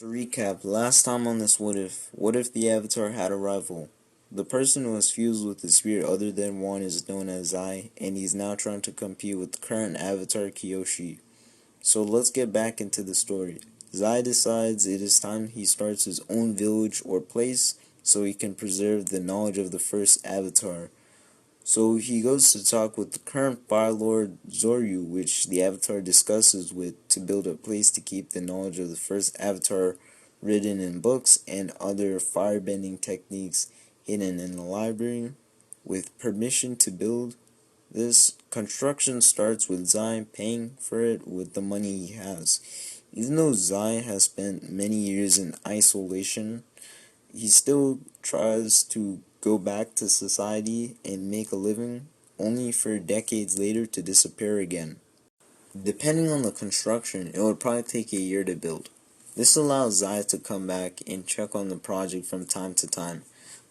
To recap, last time on this what if the Avatar had a rival? The person who was fused with a spirit other than one is known as Zai, and he's now trying to compete with the current Avatar Kyoshi. So let's get back into the story. Zai decides it is time he starts his own village or place so he can preserve the knowledge of the first Avatar. So he goes to talk with the current Fire Lord Zoryu, which the Avatar discusses with to build a place to keep the knowledge of the first Avatar written in books and other firebending techniques hidden in the library. With permission to build this, construction starts with Zai paying for it with the money he has. Even though Zai has spent many years in isolation, he still tries to go back to society and make a living, only for decades later to disappear again. Depending on the construction, it would probably take a year to build. This allows Zai to come back and check on the project from time to time.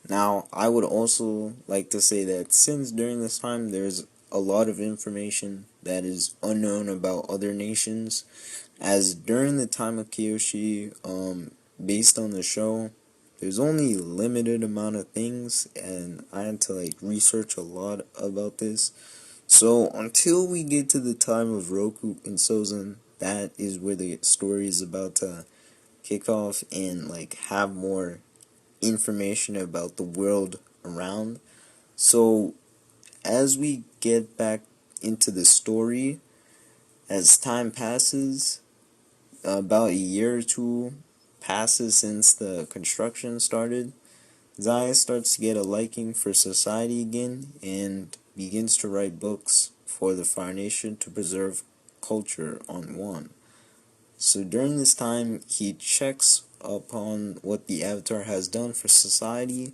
Now, I would also like to say that since during this time there's a lot of information that is unknown about other nations, as during the time of Kyoshi, based on the show, there's only a limited amount of things, and I had to research a lot about this. So until we get to the time of Roku and Sozin, that is where the story is about to kick off and have more information about the world around. So as we get back into the story, as time passes, about a year or two passes since the construction started, Zai starts to get a liking for society again and begins to write books for the Fire Nation to preserve culture on one. So during this time, he checks upon what the Avatar has done for society.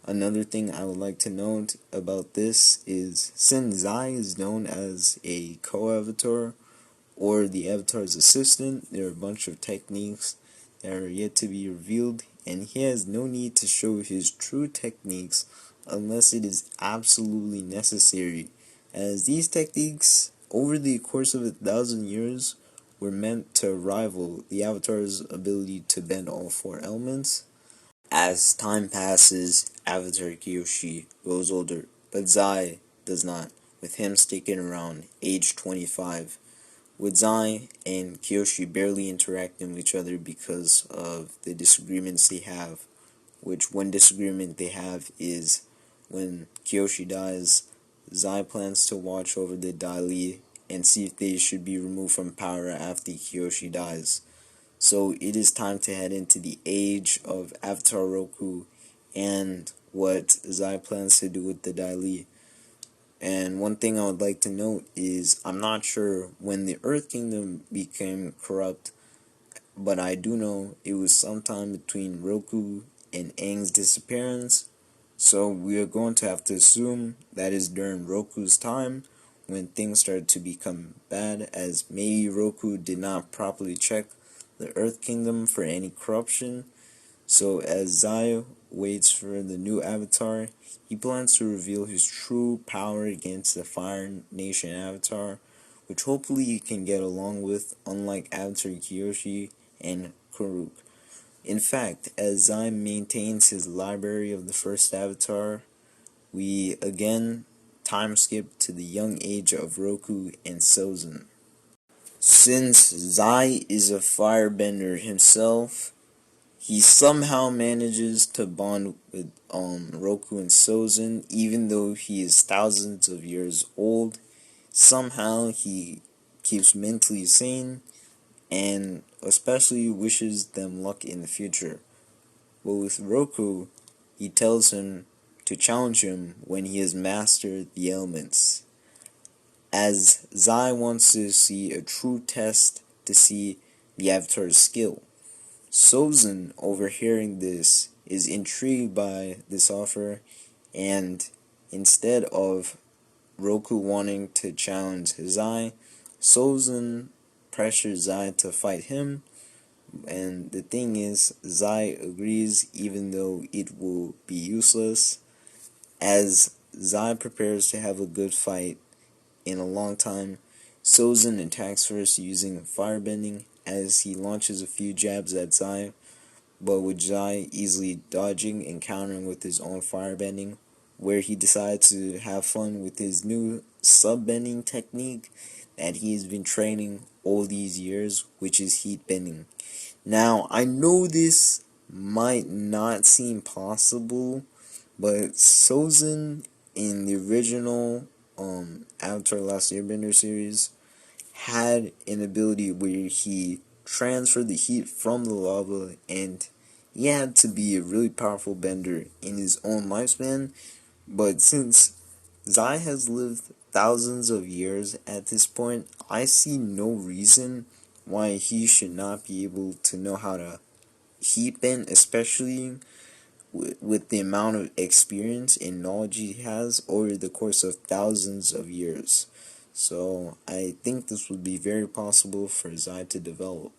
Another thing I would like to note about this is, since Zai is known as a co-Avatar, or the Avatar's assistant, there are a bunch of techniques that are yet to be revealed, and he has no need to show his true techniques unless it is absolutely necessary, as these techniques, over the course of 1,000 years, were meant to rival the Avatar's ability to bend all four elements. As time passes, Avatar Kyoshi grows older, but Zai does not, with him sticking around age 25. With Zai and Kyoshi barely interacting with each other because of the disagreements they have, which one disagreement they have is when Kyoshi dies, Zai plans to watch over the Dai Li and see if they should be removed from power after Kyoshi dies. So it is time to head into the age of Avatar Roku and what Zai plans to do with the Dai Li. And one thing I would like to note is, I'm not sure when the Earth Kingdom became corrupt, but I do know it was sometime between Roku and Aang's disappearance. So we are going to have to assume that is during Roku's time when things started to become bad, as maybe Roku did not properly check the Earth Kingdom for any corruption. So as Zai waits for the new Avatar, he plans to reveal his true power against the Fire Nation Avatar, which hopefully he can get along with, unlike Avatar Kyoshi and Karuk. In fact, as Zai maintains his library of the first Avatar, we again time skip to the young age of Roku and Sozin. Since Zai is a firebender himself, he somehow manages to bond with Roku and Sozin, even though he is thousands of years old. Somehow he keeps mentally sane and especially wishes them luck in the future. But with Roku, he tells him to challenge him when he has mastered the elements, as Zai wants to see a true test to see the Avatar's skill. Sozin, overhearing this, is intrigued by this offer, and instead of Roku wanting to challenge Zai, Sozin pressures Zai to fight him, and the thing is, Zai agrees even though it will be useless, as Zai prepares to have a good fight in a long time. Sozin attacks first using firebending, as he launches a few jabs at Zai, but with Zai easily dodging and countering with his own firebending, where he decides to have fun with his new sub-bending technique that he has been training all these years, which is heat bending. Now, I know this might not seem possible, but Sozin in the original Avatar Last Airbender series had an ability where he transferred the heat from the lava, and he had to be a really powerful bender in his own lifespan. But since Zai has lived thousands of years at this point, I see no reason why he should not be able to know how to heat bend, especially with the amount of experience and knowledge he has over the course of thousands of years. So I think this would be very possible for Zai to develop.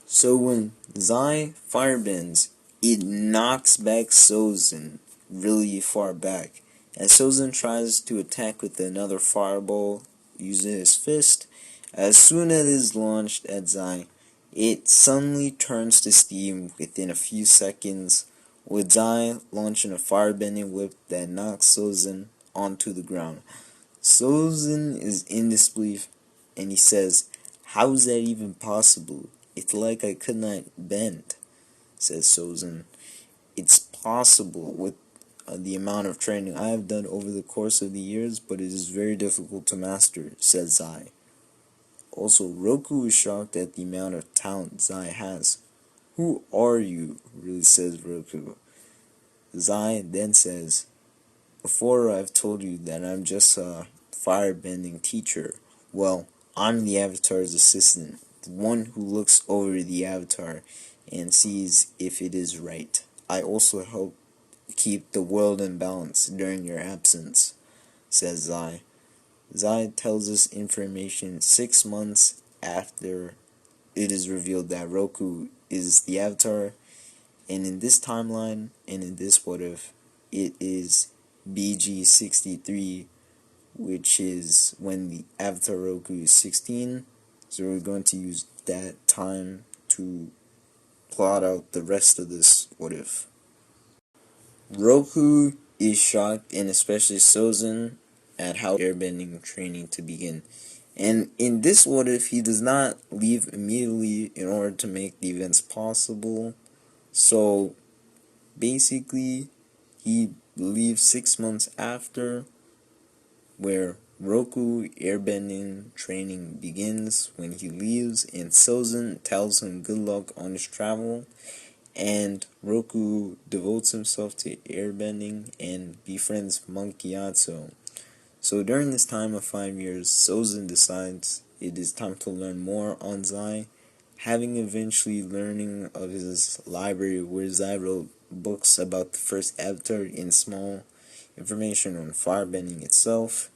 So when Zai firebends, it knocks back Sozin really far back. As Sozin tries to attack with another fireball using his fist, as soon as it is launched at Zai, it suddenly turns to steam within a few seconds, with Zai launching a firebending whip that knocks Sozin onto the ground. Sozin is in disbelief, and he says, "How is that even possible? It's like I could not bend," says Sozin. "It's possible with the amount of training I have done over the course of the years, but it is very difficult to master," says Zai. Also, Roku is shocked at the amount of talent Zai has. "Who are you?" really says Roku. Zai then says, "Before I've told you that I'm just a firebending teacher. Well, I'm the Avatar's assistant, the one who looks over the Avatar and sees if it is right. I also help keep the world in balance during your absence," says Zai. Zai tells us information 6 months after it is revealed that Roku is the Avatar, and in this timeline, and in this what if, it is BG63, which is when the Avatar Roku is 16, so we're going to use that time to plot out the rest of this what if. Roku is shocked, and especially Sozin, at how airbending training to begin. And in this what if, he does not leave immediately in order to make the events possible. So basically, he leaves 6 months after, where Roku airbending training begins when he leaves, and Sozin tells him good luck on his travel, and Roku devotes himself to airbending and befriends Monk Gyatso. So during this time of 5 years, Sozin decides it is time to learn more on Zai, having eventually learning of his library where Zai wrote books about the first Avatar and small information on firebending itself.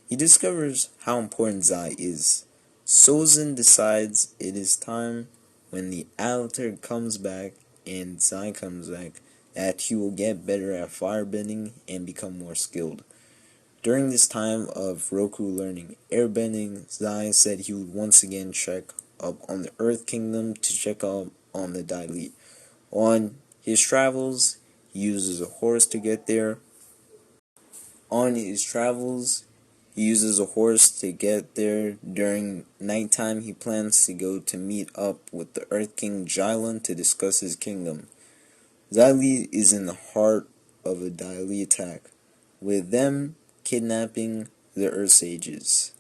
He discovers how important Zai is. Sozin decides it is time, when the Avatar comes back and Zai comes back, that he will get better at firebending and become more skilled. During this time of Roku learning airbending, Zai said he would once again check up on the Earth Kingdom to check up on the Daily. On his travels, he uses a horse to get there. During nighttime, he plans to go to meet up with the Earth King Jylon to discuss his kingdom. Xylee is in the heart of a Daily attack, with them kidnapping the Earth Sages.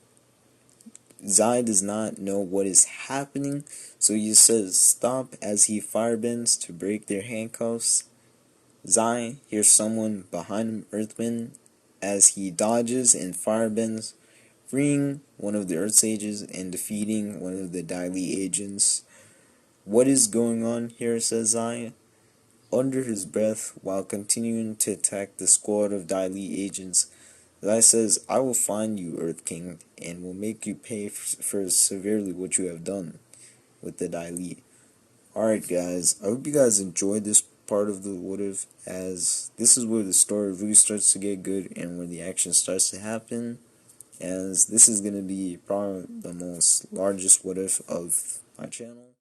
Zai does not know what is happening, so he says stop as he firebends to break their handcuffs. Zai hears someone behind him earthbend as he dodges and firebends, freeing one of the Earth Sages and defeating one of the Daily agents. "What is going on here?" says Zai, under his breath, while continuing to attack the squad of Daily agents. Zai says, "I will find you, Earth King, and will make you pay for severely what you have done with the Daily." Alright guys, I hope you guys enjoyed this part of the what if, as this is where the story really starts to get good and where the action starts to happen, as this is going to be probably the most largest what if of my channel.